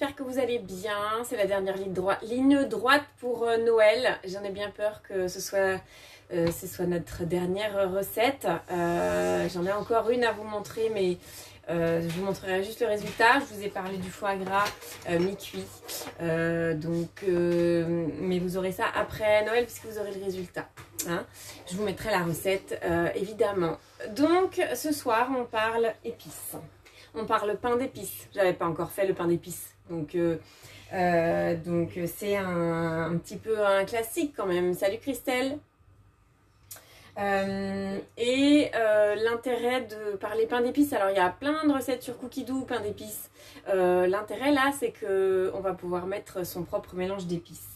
j'espère que vous allez bien. C'est la dernière ligne droite pour Noël. J'en ai bien peur que ce soit notre dernière recette. J'en ai encore une à vous montrer, mais je vous montrerai juste le résultat. Je vous ai parlé du foie gras mi-cuit. Mais vous aurez ça après Noël puisque vous aurez le résultat. Hein, je vous mettrai la recette évidemment. Donc ce soir on parle épices. On parle pain d'épices. J'avais pas encore fait le pain d'épices. Donc c'est un petit peu un classique quand même. Salut Christelle. L'intérêt de parler pain d'épices, alors il y a plein de recettes sur Cookidoo, pain d'épices. L'intérêt là, c'est qu'on va pouvoir mettre son propre mélange d'épices.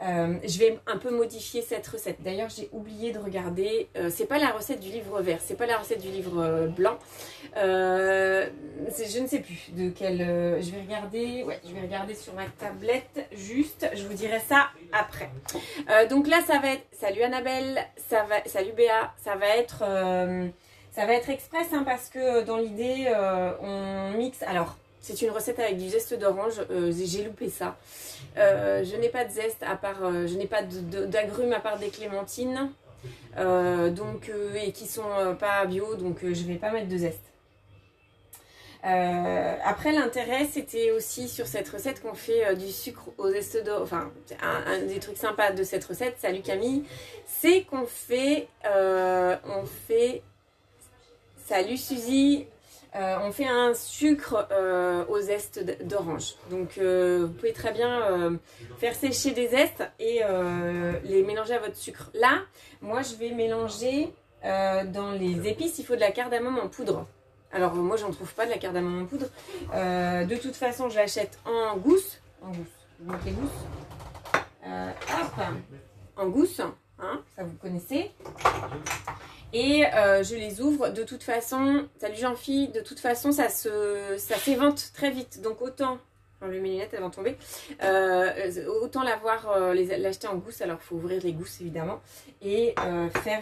Je vais un peu modifier cette recette. D'ailleurs, j'ai oublié de regarder. C'est pas la recette du livre vert, c'est pas la recette du livre blanc. Je ne sais plus de quelle. Je vais regarder. Ouais, je vais regarder sur ma tablette. Juste, je vous dirai ça après. Donc là, ça va être. Salut Annabelle. Salut Béa. Ça va être express hein, parce que dans l'idée, on mixe. Alors. C'est une recette avec du zeste d'orange, j'ai loupé ça. Je n'ai pas de zeste à part, je n'ai pas d'agrumes à part des clémentines, et qui sont pas bio, donc je vais pas mettre de zeste. Après l'intérêt c'était aussi sur cette recette qu'on fait du sucre au zeste d'orange, enfin un des trucs sympas de cette recette, salut Camille, c'est qu'on fait, salut Suzy. On fait un sucre au zeste d'orange. Donc vous pouvez très bien faire sécher des zestes et les mélanger à votre sucre. Là, moi je vais mélanger dans les épices, il faut de la cardamome en poudre. Alors moi j'en trouve pas de la cardamome en poudre. De toute façon je l'achète en gousse. Vous mettez gousse. En gousse, hein, ça vous connaissez. Et je les ouvre de toute façon, salut Jean-Phi, de toute façon ça s'évente très vite. Donc autant, enlever mes lunettes elles vont tomber, autant l'acheter en gousse. Alors il faut ouvrir les gousses évidemment et faire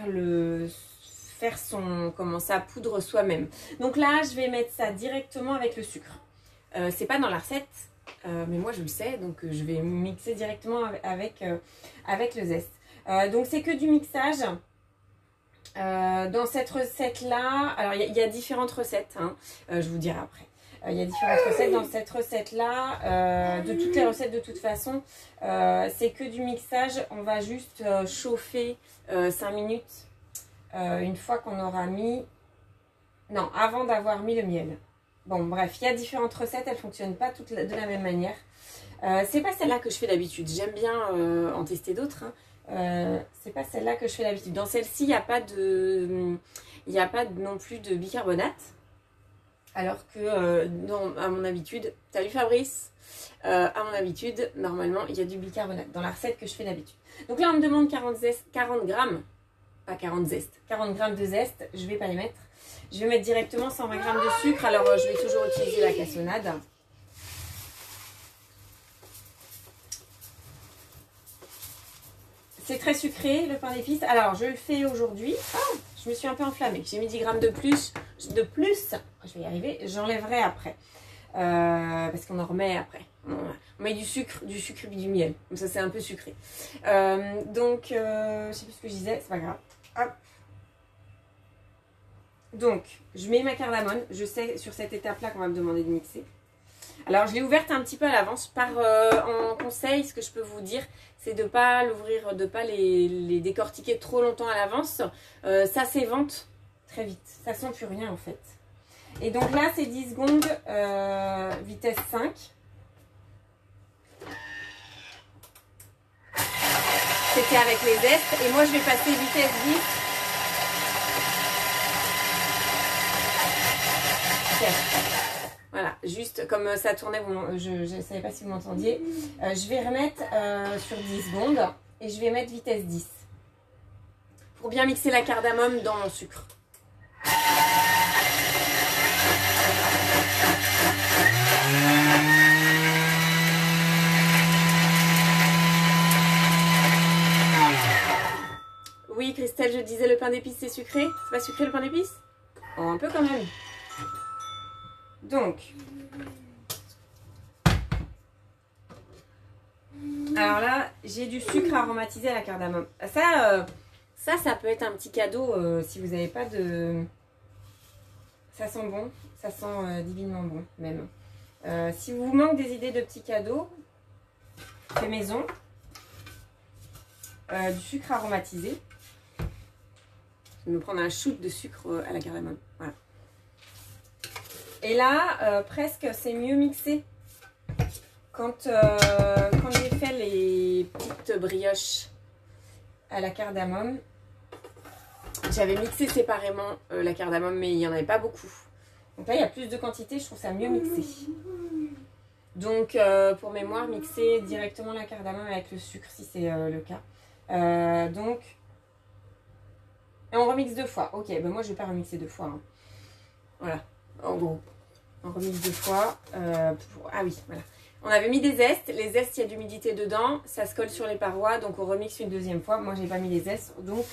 sa poudre soi-même. Donc là je vais mettre ça directement avec le sucre. C'est pas dans la recette, mais moi je le sais, donc je vais mixer directement avec le zeste. Donc c'est que du mixage. Dans cette recette là, alors il y a différentes recettes, hein, je vous dirai après. Il y a différentes recettes dans cette recette là, de toutes les recettes de toute façon, c'est que du mixage. On va juste chauffer 5 minutes une fois qu'on aura mis, non, avant d'avoir mis le miel. Bon bref, il y a différentes recettes, elles ne fonctionnent pas toutes de la même manière. C'est pas celle-là que je fais d'habitude, j'aime bien en tester d'autres, hein. C'est pas celle-là que je fais d'habitude. Dans celle-ci, il n'y a pas non plus de bicarbonate. Alors que à mon habitude, salut Fabrice, à mon habitude, normalement, il y a du bicarbonate dans la recette que je fais d'habitude. Donc là, on me demande 40 grammes, pas 40 zestes, 40 grammes de zeste. Je vais pas les mettre. Je vais mettre directement 120 grammes de sucre. Alors, je vais toujours utiliser la cassonade. C'est très sucré le pain d'épices. Alors je le fais aujourd'hui. Je me suis un peu enflammée. J'ai mis 10 grammes de plus. Je vais y arriver. J'enlèverai après. Parce qu'on en remet après. On met du sucre et du miel. Donc ça c'est un peu sucré. Je sais plus ce que je disais. C'est pas grave. Hop. Donc je mets ma cardamome. Je sais sur cette étape là qu'on va me demander de mixer. Alors je l'ai ouverte un petit peu à l'avance. En conseil, ce que je peux vous dire, c'est de ne pas l'ouvrir, de ne pas les décortiquer trop longtemps à l'avance. Ça s'évente très vite. Ça sent plus rien en fait. Et donc là, c'est 10 secondes, vitesse 5. C'était avec les zestes. Et moi, je vais passer vitesse 10. Okay. Voilà, juste comme ça tournait, je ne savais pas si vous m'entendiez. Je vais remettre sur 10 secondes et je vais mettre vitesse 10. Pour bien mixer la cardamome dans mon sucre. Oui, Christelle, je disais le pain d'épices c'est sucré. C'est pas sucré le pain d'épices? Oh, un peu quand même. Donc, Alors là, j'ai du sucre aromatisé à la cardamome. Ça peut être un petit cadeau si vous n'avez pas de... Ça sent bon, ça sent divinement bon même. Si vous manque des idées de petits cadeaux, fait maison, du sucre aromatisé. Je vais me prendre un shoot de sucre à la cardamome. Voilà. Et là, presque, c'est mieux mixé. Quand j'ai fait les petites brioches à la cardamome, j'avais mixé séparément la cardamome, mais il n'y en avait pas beaucoup. Donc là, il y a plus de quantité, je trouve ça mieux mixé. Donc, pour mémoire, mixer directement la cardamome avec le sucre, si c'est le cas. Et on remixe 2 fois. Ok, ben moi, je ne vais pas remixer 2 fois. Hein. Voilà, en gros. On remixe 2 fois. Ah oui, voilà. On avait mis des zestes. Les zestes, il y a de l'humidité dedans. Ça se colle sur les parois, donc on remixe une 2e fois. Moi, je n'ai pas mis les zestes, donc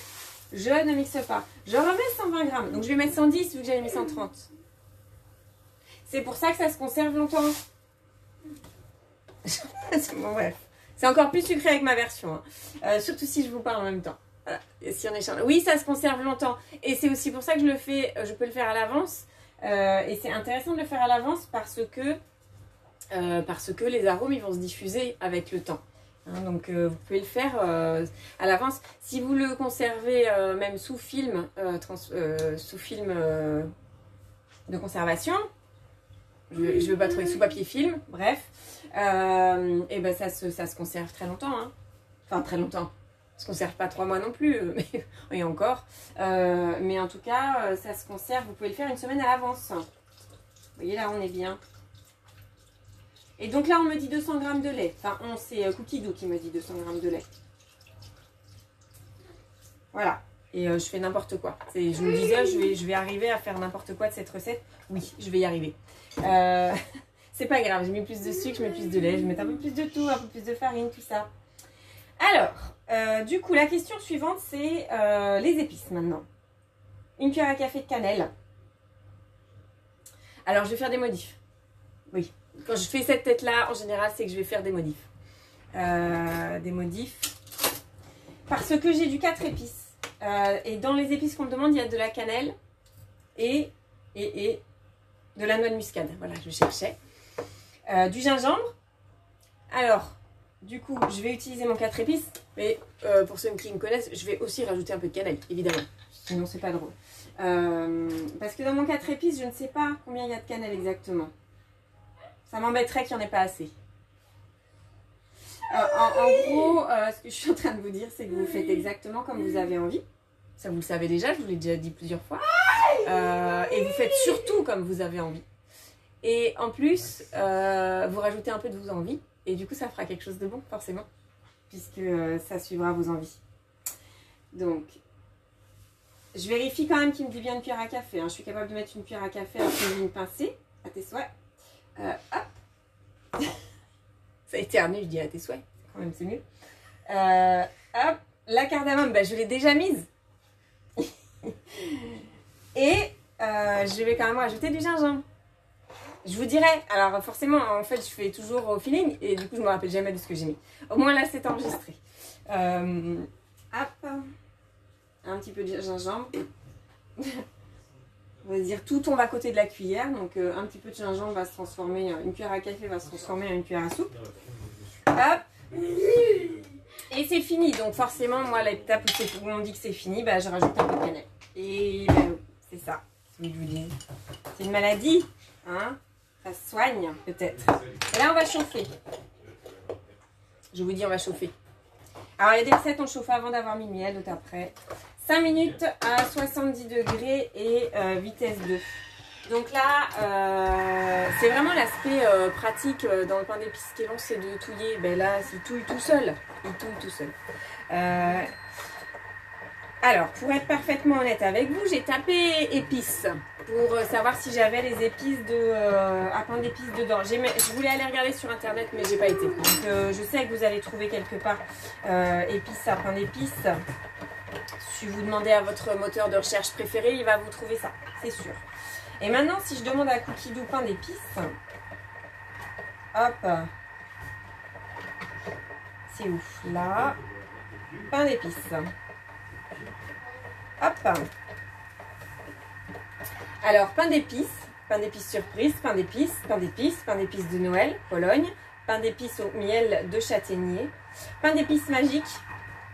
je ne mixe pas. Je remets 120 grammes. Donc, je vais mettre 110 vu que j'avais mis 130. C'est pour ça que ça se conserve longtemps. Bon, bref. C'est encore plus sucré avec ma version. Hein. Surtout si je vous parle en même temps. Voilà. Et si on échange. Oui, ça se conserve longtemps. Et c'est aussi pour ça que je le fais. Je peux le faire à l'avance. Et c'est intéressant de le faire à l'avance parce que les arômes ils vont se diffuser avec le temps. Hein, donc vous pouvez le faire à l'avance. Si vous le conservez même sous film, de conservation, je ne veux pas trouver sous papier film, bref, et ben ça se conserve très longtemps. Hein. Enfin très longtemps. Ça se conserve pas 3 mois non plus, mais et encore. Mais en tout cas, ça se conserve. Vous pouvez le faire une semaine à l'avance. Vous voyez là, on est bien. Et donc là, on me dit 200 g de lait. Enfin, c'est Cookie Dough qui me dit 200 g de lait. Voilà. Et je fais n'importe quoi. Je me disais, je vais arriver à faire n'importe quoi de cette recette. Oui, je vais y arriver. C'est pas grave, je mets plus de sucre, je mets plus de lait, je mets un peu plus de tout, un peu plus de farine, tout ça. Alors, du coup, la question suivante, c'est les épices maintenant. Une cuillère à café de cannelle. Alors, je vais faire des modifs. Oui. Quand je fais cette tête-là, en général, c'est que je vais faire des modifs. Des modifs. Parce que j'ai du 4 épices. Et dans les épices qu'on me demande, il y a de la cannelle et de la noix de muscade. Voilà, je cherchais. Du gingembre. Alors, du coup, je vais utiliser mon 4 épices. Mais pour ceux qui me connaissent, je vais aussi rajouter un peu de cannelle, évidemment. Sinon, c'est pas drôle. Parce que dans mon 4 épices, je ne sais pas combien il y a de cannelle exactement. Ça m'embêterait qu'il n'y en ait pas assez. En gros, ce que je suis en train de vous dire, c'est que vous faites exactement comme vous avez envie. Ça, vous le savez déjà, je vous l'ai déjà dit plusieurs fois. Et vous faites surtout comme vous avez envie. Et en plus, vous rajoutez un peu de vos envies. Et du coup, ça fera quelque chose de bon, forcément. Puisque ça suivra vos envies. Donc, je vérifie quand même qu'il me dit bien une cuillère à café. Hein. Je suis capable de mettre une cuillère à café après une pincée. À tes souhaits. Hop. Ça éternue, je dis à tes souhaits. Quand même, c'est mieux. Hop. La cardamome, ben, je l'ai déjà mise. Et je vais quand même rajouter du gingembre. Je vous dirai. Alors, forcément, en fait, je fais toujours au feeling. Et du coup, je ne me rappelle jamais de ce que j'ai mis. Au moins, là, c'est enregistré. Hop. Un petit peu de gingembre. On va dire tout tombe à côté de la cuillère. Donc, un petit peu de gingembre va se transformer. Une cuillère à café va se transformer en une cuillère à soupe. Hop. Et c'est fini. Donc, forcément, moi, l'étape où on dit que c'est fini, bah, je rajoute un peu de cannelle. Et bah, c'est ça. Je vous dis. C'est une maladie. Hein? Ça se soigne, peut-être. Et là, on va chauffer. Je vous dis, on va chauffer. Alors, il y a des recettes, on chauffe avant d'avoir mis le miel, d'autres après. 5 minutes à 70 degrés et vitesse 2. Donc là, c'est vraiment l'aspect pratique dans le pain d'épices qui est long, c'est de touiller. Ben là, il touille tout seul. Il touille tout seul. Alors, pour être parfaitement honnête avec vous, j'ai tapé épices pour savoir si j'avais les épices à pain d'épices dedans. Je voulais aller regarder sur internet, mais j'ai pas été. Donc, je sais que vous allez trouver quelque part épices à pain d'épices. Si vous demandez à votre moteur de recherche préféré, il va vous trouver ça, c'est sûr. Et maintenant, si je demande à Cookie Dough pain d'épices, hop, C'est où? Là. Pain d'épices. Hop. Alors, pain d'épices surprise, pain d'épices de Noël, Pologne, pain d'épices au miel de châtaignier, pain d'épices magique,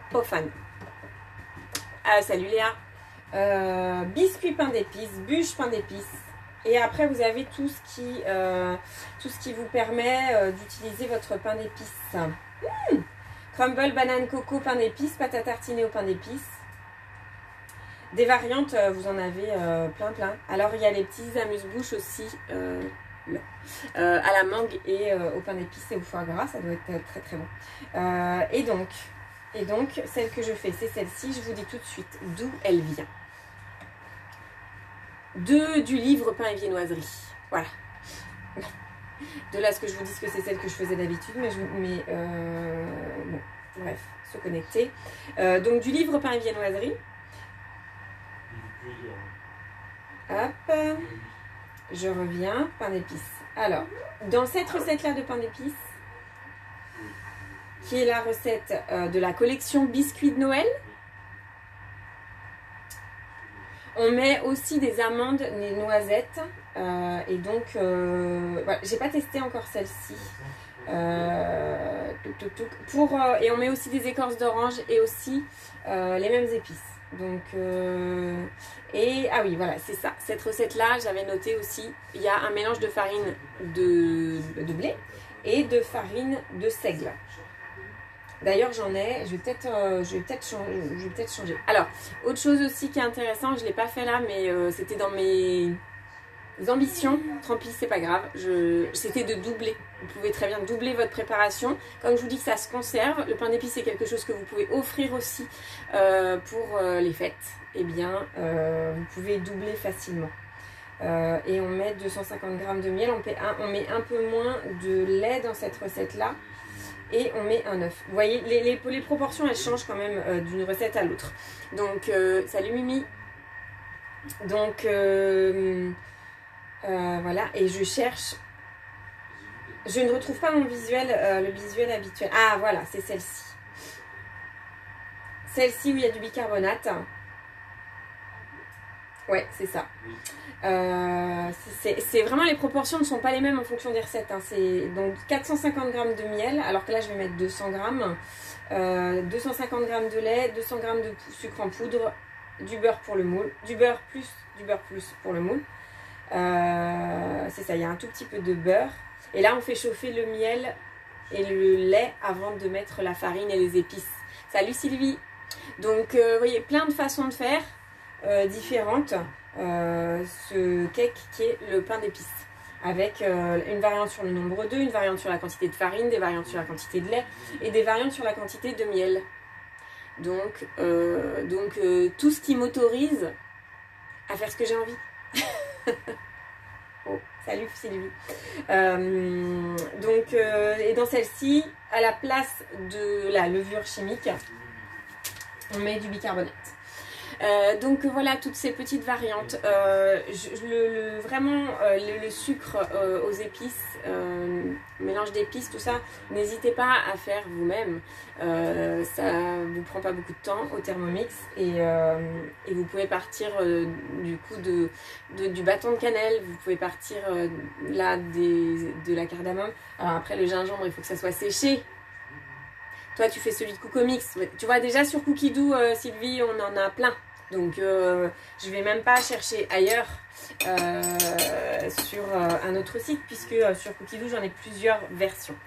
pas fan. Ah, salut Léa. Biscuit pain d'épices, bûche pain d'épices. Et après, vous avez tout ce qui vous permet d'utiliser votre pain d'épices. Crumble, banane, coco, pain d'épices, pâte à tartiner au pain d'épices. Des variantes, vous en avez plein. Alors, il y a les petits amuse-bouches aussi, à la mangue et au pain d'épices et au foie gras. Ça doit être très très bon. Et donc, celle que je fais, c'est celle-ci. Je vous dis tout de suite d'où elle vient. Du livre Pain et viennoiserie. Voilà. De là, ce que je vous dis que c'est celle que je faisais d'habitude, bon, bref, se connecter. Donc, du livre Pain et viennoiserie. Hop, je reviens, pain d'épices. Alors, dans cette recette-là de pain d'épices, qui est la recette de la collection biscuits de Noël, on met aussi des amandes, des noisettes, et donc, voilà, j'ai pas testé encore celle-ci. Et on met aussi des écorces d'orange et aussi les mêmes épices. Donc, ah oui, voilà, c'est ça. Cette recette-là, j'avais noté aussi, il y a un mélange de farine de blé et de farine de seigle. D'ailleurs, j'en ai, je vais peut-être changer. Alors, autre chose aussi qui est intéressant, je ne l'ai pas fait là, mais c'était dans mes ambitions. Tant pis, c'est pas grave. C'était de doubler. Vous pouvez très bien doubler votre préparation. Comme je vous dis que ça se conserve, le pain d'épices c'est quelque chose que vous pouvez offrir aussi pour les fêtes. Eh bien, vous pouvez doubler facilement. Et on met 250 g de miel. On met un peu moins de lait dans cette recette-là. Et on met un œuf. Vous voyez, les proportions, elles changent quand même d'une recette à l'autre. Donc, salut Mimi. Donc, voilà. Et je cherche... Je ne retrouve pas mon visuel, le visuel habituel. Ah, voilà, c'est celle-ci. Celle-ci où il y a du bicarbonate. Ouais, c'est ça. C'est vraiment, les proportions ne sont pas les mêmes en fonction des recettes. Hein. C'est donc 450 g de miel, alors que là, je vais mettre 200 g. 250 g de lait, 200 g de sucre en poudre, du beurre pour le moule, du beurre plus pour le moule. C'est ça, il y a un tout petit peu de beurre. Et là, on fait chauffer le miel et le lait avant de mettre la farine et les épices. Salut Sylvie! Donc, vous voyez, plein de façons de faire différentes. Ce cake qui est le pain d'épices. Avec une variante sur le nombre d'œufs, une variante sur la quantité de farine, des variantes sur la quantité de lait et des variantes sur la quantité de miel. Donc tout ce qui m'autorise à faire ce que j'ai envie. Oh, salut Sylvie. Et dans celle-ci, à la place de la levure chimique, on met du bicarbonate. Donc voilà toutes ces petites variantes. Vraiment le sucre aux épices, mélange d'épices, tout ça, n'hésitez pas à faire vous-même. Ça vous prend pas beaucoup de temps au Thermomix et vous pouvez partir du coup du bâton de cannelle, vous pouvez partir là de la cardamome. Alors après le gingembre, il faut que ça soit séché. Toi tu fais celui de Cookomix. Tu vois déjà sur Cookidoo, Sylvie, on en a plein. Donc je vais même pas chercher ailleurs sur un autre site, puisque sur Cookidoo j'en ai plusieurs versions.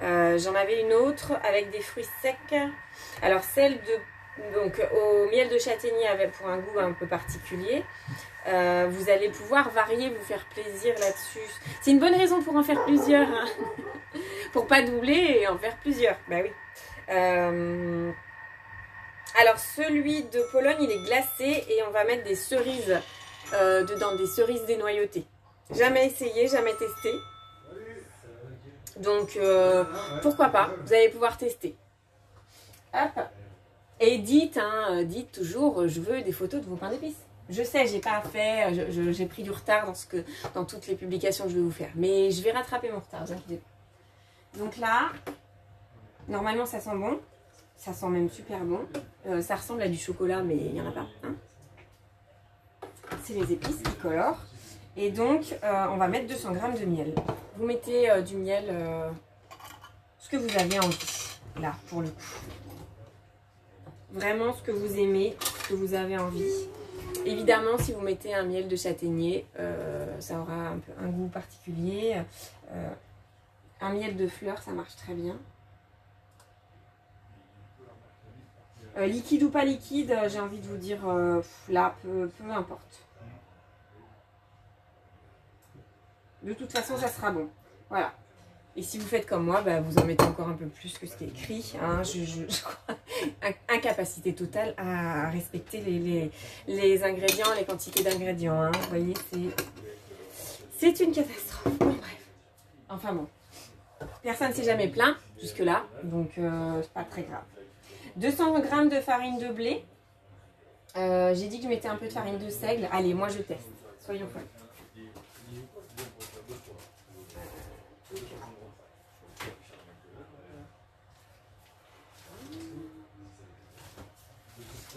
J'en avais une autre avec des fruits secs. Alors celle au miel de châtaignier pour un goût un peu particulier. Vous allez pouvoir varier, vous faire plaisir là-dessus. C'est une bonne raison pour en faire plusieurs. Hein. Pour pas doubler et en faire plusieurs. Bah oui. Alors celui de Pologne il est glacé et on va mettre des cerises dedans, des cerises dénoyautées. Jamais essayé, jamais testé. Donc pourquoi pas, vous allez pouvoir tester. Hop. Et dites toujours, je veux des photos de vos pains d'épices. Je sais, j'ai pas fait, j'ai pris du retard dans toutes les publications que je vais vous faire. Mais je vais rattraper mon retard, vous inquiétez pas. Donc là, Normalement, ça sent bon. Ça sent même super bon. Ça ressemble à du chocolat, mais il n'y en a pas. Hein. C'est les épices qui colorent. Et donc, on va mettre 200 g de miel. Vous mettez du miel, ce que vous avez envie, là, pour le coup. Vraiment ce que vous aimez, ce que vous avez envie. Évidemment, si vous mettez un miel de châtaignier, ça aura un goût particulier. Un miel de fleurs, ça marche très bien. Liquide ou pas liquide, j'ai envie de vous dire, là, peu importe. De toute façon, ça sera bon. Voilà. Et si vous faites comme moi, bah, vous en mettez encore un peu plus que ce qui est écrit. Hein. Je crois. Incapacité totale à respecter les ingrédients, les quantités d'ingrédients. Hein. Vous voyez, c'est une catastrophe. Bon, bref. Enfin bon. Personne ne s'est jamais plaint jusque-là. Donc, c'est pas très grave. 200 g de farine de blé. J'ai dit que je mettais un peu de farine de seigle. Allez, moi je teste. Soyons folles.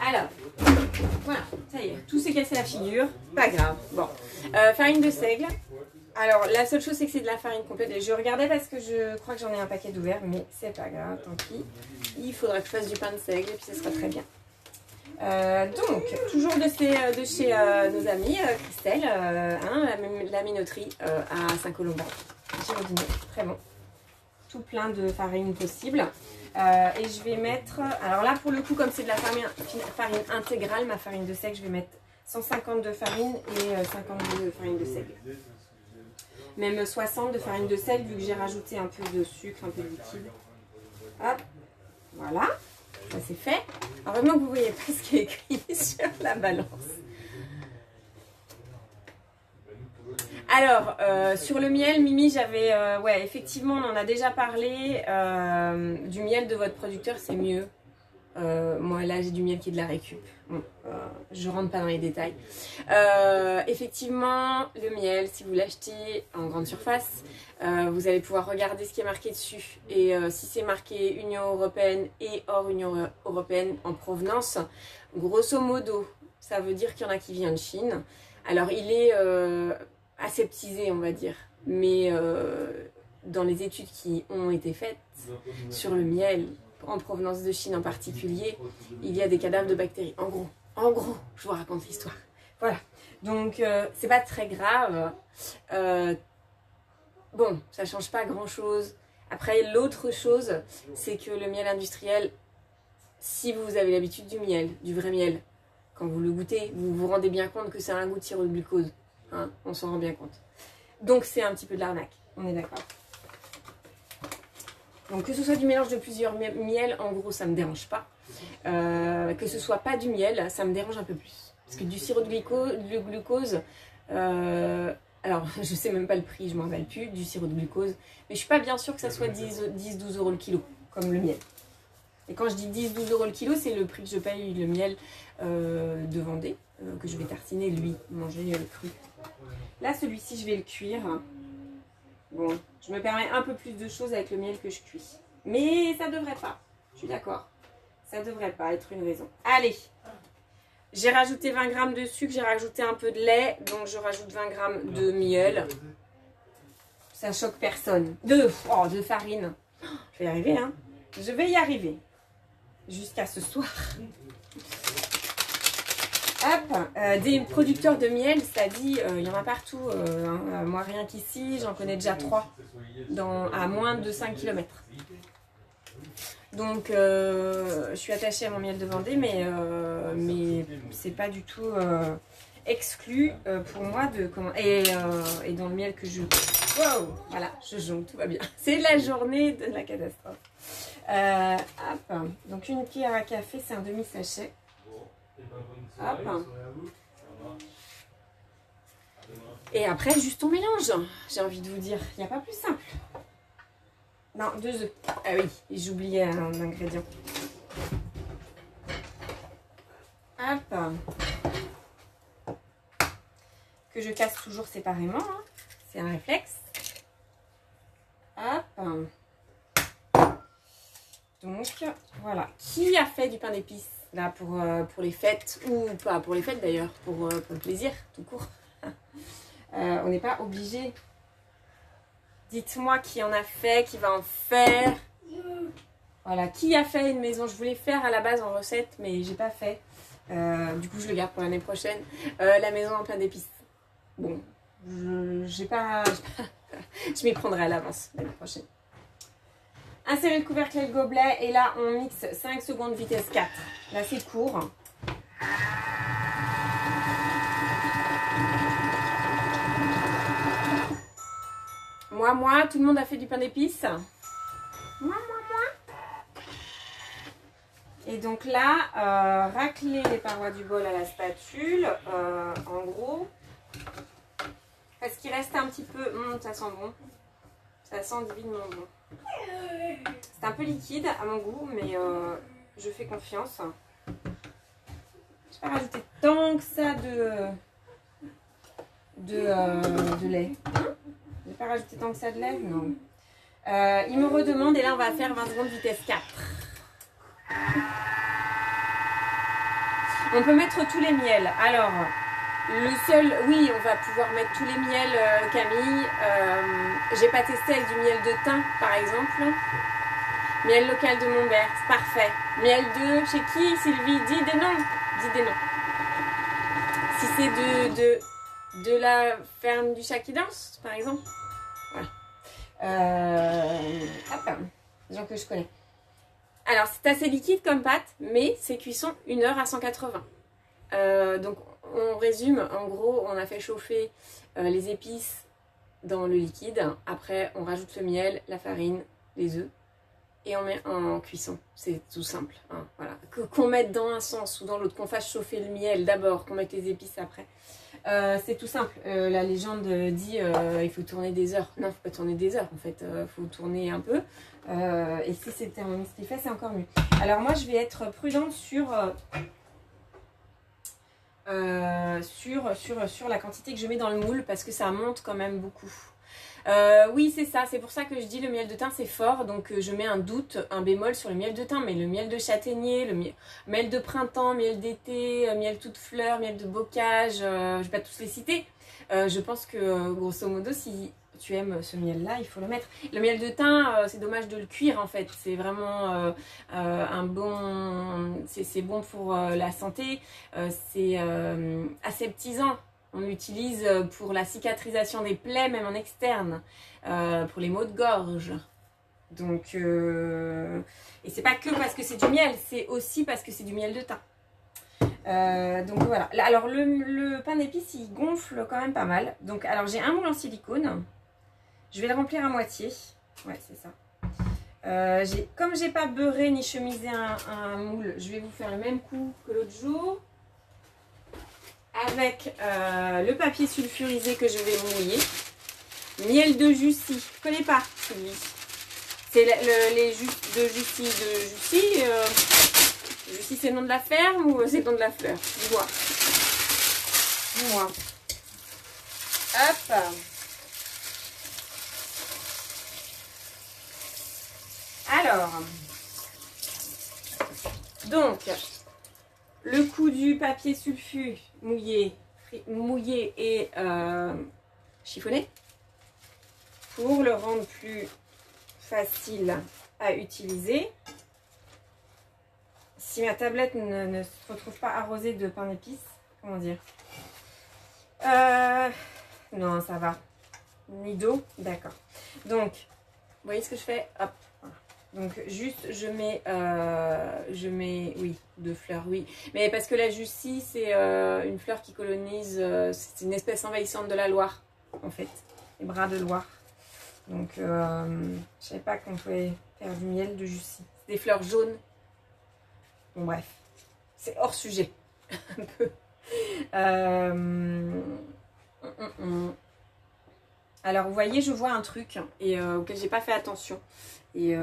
Alors, voilà, ça y est, tout s'est cassé la figure, pas grave. Bon, farine de seigle. Alors, la seule chose, c'est que c'est de la farine complète. Et je regardais parce que je crois que j'en ai un paquet d'ouvert, mais c'est pas grave, tant pis. Il faudra que je fasse du pain de seigle et puis ce sera très bien. Donc, toujours de chez nos amis, Christelle, hein, la minoterie à Saint-Colomban. Girodinet, très bon. Tout plein de farine possible. Et je vais mettre, alors là pour le coup, comme c'est de la farine intégrale, ma farine de seigle, je vais mettre 150 de farine et 50 de farine de seigle. Même 60 de farine de seigle, vu que j'ai rajouté un peu de sucre, un peu de liquide. Hop, voilà, ça c'est fait. Heureusement que vous ne voyez pas ce qui est écrit sur la balance. Alors, sur le miel, Mimi, j'avais... ouais, effectivement, on en a déjà parlé. Du miel de votre producteur, c'est mieux. Moi, là, j'ai du miel qui est de la récup. Bon, je rentre pas dans les détails. Effectivement, le miel, si vous l'achetez en grande surface, vous allez pouvoir regarder ce qui est marqué dessus. Et si c'est marqué Union Européenne et hors Union Européenne en provenance, grosso modo, ça veut dire qu'il y en a qui viennent de Chine. Alors, il est... aseptisé, on va dire, mais dans les études qui ont été faites sur le miel en provenance de Chine en particulier, il y a des cadavres de bactéries. En gros, je vous raconte l'histoire. Voilà, donc c'est pas très grave. Bon, ça change pas grand chose. Après, l'autre chose, c'est que le miel industriel, si vous avez l'habitude du miel, du vrai miel, quand vous le goûtez, vous vous rendez bien compte que c'est un goût de sirop de glucose. Hein, on s'en rend bien compte. Donc c'est un petit peu de l'arnaque, on est d'accord. Donc que ce soit du mélange de plusieurs miels, en gros ça me dérange pas. Que ce soit pas du miel, ça me dérange un peu plus. Parce que du sirop de glucose, alors je sais même pas le prix, je m'en rappelle plus, du sirop de glucose. Mais je suis pas bien sûre que ça soit 10-12 euros le kilo, comme le miel. Et quand je dis 10-12 euros le kilo, c'est le prix que je paye le miel de Vendée, que je vais tartiner, lui, manger cru. Là, celui-ci, je vais le cuire. Bon, je me permets un peu plus de choses avec le miel que je cuis. Mais ça devrait pas, je suis d'accord. Ça devrait pas être une raison. Allez, j'ai rajouté 20 g de sucre, j'ai rajouté un peu de lait, donc je rajoute 20 g de miel. Ça choque personne. De farine. Je vais y arriver, hein. Je vais y arriver. Jusqu'à ce soir. Hop, des producteurs de miel, ça dit, il y en a partout. Hein, moi, rien qu'ici, j'en connais déjà 3 à moins de 5 km. Donc, je suis attachée à mon miel de Vendée, mais c'est pas du tout exclu pour moi de comment. Et dans le miel que je... Wow, voilà, je jongle, tout va bien. C'est la journée de la catastrophe. Hop, donc une cuillère à café, c'est un demi-sachet. Hop. Et après, juste on mélange. J'ai envie de vous dire, il n'y a pas plus simple. Non, 2 œufs. Ah oui, j'oubliais un ingrédient. Hop. Que je casse toujours séparément. Hein. C'est un réflexe. Hop. Donc voilà. Qui a fait du pain d'épices là pour les fêtes, ou pas pour les fêtes d'ailleurs, pour le plaisir tout court. On n'est pas obligé. Dites-moi qui en a fait, qui va en faire. Voilà, qui a fait une maison. Je voulais faire à la base en recette, mais j'ai pas fait. Du coup, je le garde pour l'année prochaine. La maison en pain d'épices. Bon, j'ai pas... je m'y prendrai à l'avance l'année prochaine. Insérer le couvercle et le gobelet. Et là, on mixe 5 secondes vitesse 4. Là, c'est court. Moi, tout le monde a fait du pain d'épices. Moi. Et donc là, racler les parois du bol à la spatule, en gros. Parce qu'il reste un petit peu... ça sent bon. Ça sent divinement bon. C'est un peu liquide à mon goût, mais je fais confiance. Je vais pas rajouter tant que ça de lait. Je vais pas rajouter tant que ça de lait, non. Il me redemande, et là on va faire 20 secondes vitesse 4. On peut mettre tous les miels. Alors, le seul, oui, on va pouvoir mettre tous les miels, Camille. J'ai pas testé avec du miel de thym, par exemple. Miel local de Montbert, c'est parfait. Miel de chez qui, Sylvie? Dis des noms. Dis des noms. Si c'est de la ferme du chat qui danse, par exemple. Voilà. Hop, des gens que je connais. Alors, c'est assez liquide comme pâte, mais c'est cuisson 1 heure à 180. Donc, on résume. En gros, on a fait chauffer les épices dans le liquide. Après, on rajoute le miel, la farine, les œufs. Et on met en cuisson. C'est tout simple. Hein, voilà. Qu'on mette dans un sens ou dans l'autre, qu'on fasse chauffer le miel d'abord, qu'on mette les épices après. C'est tout simple. La légende dit il faut tourner des heures. Non, il ne faut pas tourner des heures en fait. Il faut tourner un peu. Et si c'est le Thermomix qui fait, c'est encore mieux. Alors moi, je vais être prudente sur la quantité que je mets dans le moule parce que ça monte quand même beaucoup. Oui, c'est ça. C'est pour ça que je dis le miel de thym, c'est fort. Donc, je mets un doute, un bémol sur le miel de thym. Mais le miel de châtaignier, le miel de printemps, miel d'été, miel toute fleur, miel de bocage, je ne vais pas tous les citer. Je pense que, grosso modo, si tu aimes ce miel-là, il faut le mettre. Le miel de thym, c'est dommage de le cuire, en fait. C'est vraiment un bon... C'est bon pour la santé. C'est aseptisant. On l'utilise pour la cicatrisation des plaies, même en externe, pour les maux de gorge. Donc, et c'est pas que parce que c'est du miel, c'est aussi parce que c'est du miel de thym. Donc voilà. Là, alors le pain d'épices, il gonfle quand même pas mal. Donc, alors j'ai un moule en silicone. Je vais le remplir à moitié. Ouais, c'est ça. Comme j'ai pas beurré ni chemisé un moule, je vais vous faire le même coup que l'autre jour. Avec le papier sulfurisé que je vais mouiller. Miel de Jussie. Je connais pas celui. C'est les de Jussie. Jussie, c'est le nom de la ferme ou c'est le nom de la fleur? Dis-moi. Dis-moi. Hop. Alors. Donc. Le coup du papier sulfu mouillé et chiffonné pour le rendre plus facile à utiliser. Si ma tablette ne se retrouve pas arrosée de pain d'épices, comment dire? Non, ça va. Ni d'eau, d'accord. Donc, vous voyez ce que je fais? Hop. Donc juste je mets oui, 2 fleurs, oui. Mais parce que la Jussie, c'est une fleur qui colonise, c'est une espèce envahissante de la Loire, en fait. Les bras de Loire. Donc je ne savais pas qu'on pouvait faire du miel de Jussie. C'est des fleurs jaunes. Bon bref, c'est hors sujet. Un peu. Alors vous voyez, je vois un truc et, auquel j'ai pas fait attention. Et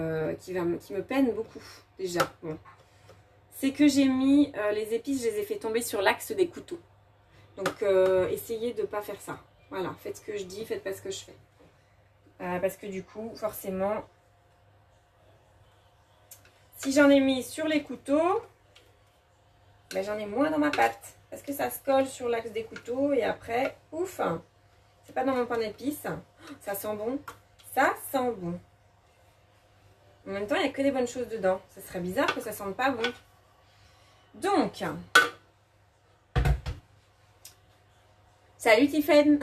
qui me peine beaucoup déjà. Bon. C'est que j'ai mis les épices, je les ai fait tomber sur l'axe des couteaux. Donc essayez de ne pas faire ça. Voilà, faites ce que je dis, faites pas ce que je fais. Parce que du coup, forcément, Si j'en ai mis sur les couteaux, ben, j'en ai moins dans ma pâte. Parce que ça se colle sur l'axe des couteaux et après, ouf, c'est pas dans mon pain d'épices. Ça sent bon. Ça sent bon. En même temps, il n'y a que des bonnes choses dedans. Ça serait bizarre que ça sente pas bon. Donc, salut Tiffen.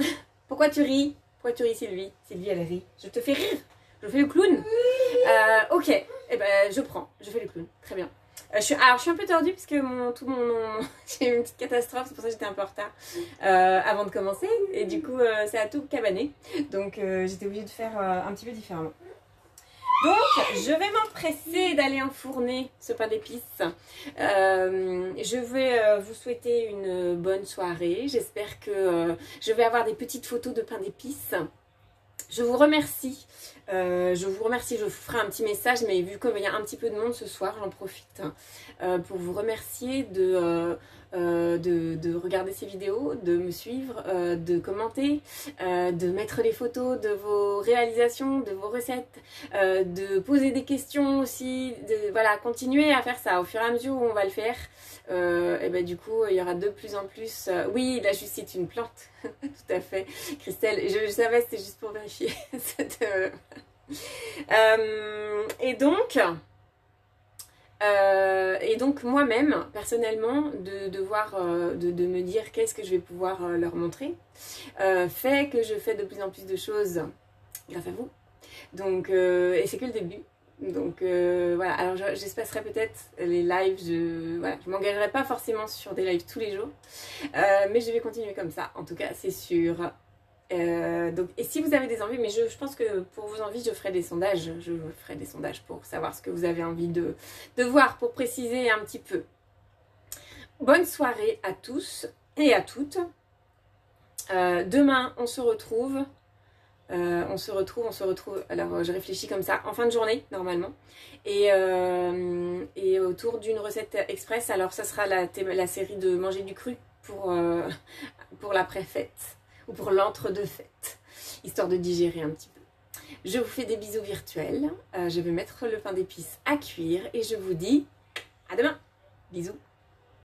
Pourquoi tu ris? Pourquoi tu ris Sylvie? Sylvie, elle rit. Je te fais rire. Je fais le clown. Ok, eh ben, je prends. Je fais le clown. Très bien. Alors, je suis un peu tordue parce que j'ai eu une petite catastrophe. C'est pour ça que j'étais un peu en retard avant de commencer. Et du coup, ça a tout cabané. Donc, j'étais obligée de faire un petit peu différemment. Donc, je vais m'empresser d'aller enfourner ce pain d'épices. Je vais vous souhaiter une bonne soirée. J'espère que je vais avoir des petites photos de pain d'épices. Je vous remercie. Je vous ferai un petit message, mais vu qu'il y a un petit peu de monde ce soir, j'en profite pour vous remercier de regarder ces vidéos, de me suivre, de commenter, de mettre les photos de vos réalisations, de vos recettes, de poser des questions aussi, voilà, continuer à faire ça au fur et à mesure où on va le faire. Et ben du coup il y aura de plus en plus oui, là je cite une plante. Tout à fait Christelle, je savais, c'était juste pour vérifier. Et donc moi-même personnellement de voir de me dire qu'est-ce que je vais pouvoir leur montrer fait que je fais de plus en plus de choses grâce à vous. Donc et c'est que le début. Donc voilà, alors j'espacerai peut-être les lives, je m'engagerai pas forcément sur des lives tous les jours, mais je vais continuer comme ça, en tout cas c'est sûr. Donc, et si vous avez des envies, mais je pense que pour vos envies je ferai des sondages, pour savoir ce que vous avez envie de voir, pour préciser un petit peu. Bonne soirée à tous et à toutes. Demain on se retrouve. Alors je réfléchis comme ça, en fin de journée normalement, et autour d'une recette express. Alors ça sera la série de manger du cru pour l'après-fête, ou pour l'entre-deux-fêtes, histoire de digérer un petit peu. Je vous fais des bisous virtuels, je vais mettre le pain d'épices à cuire, et je vous dis à demain, bisous.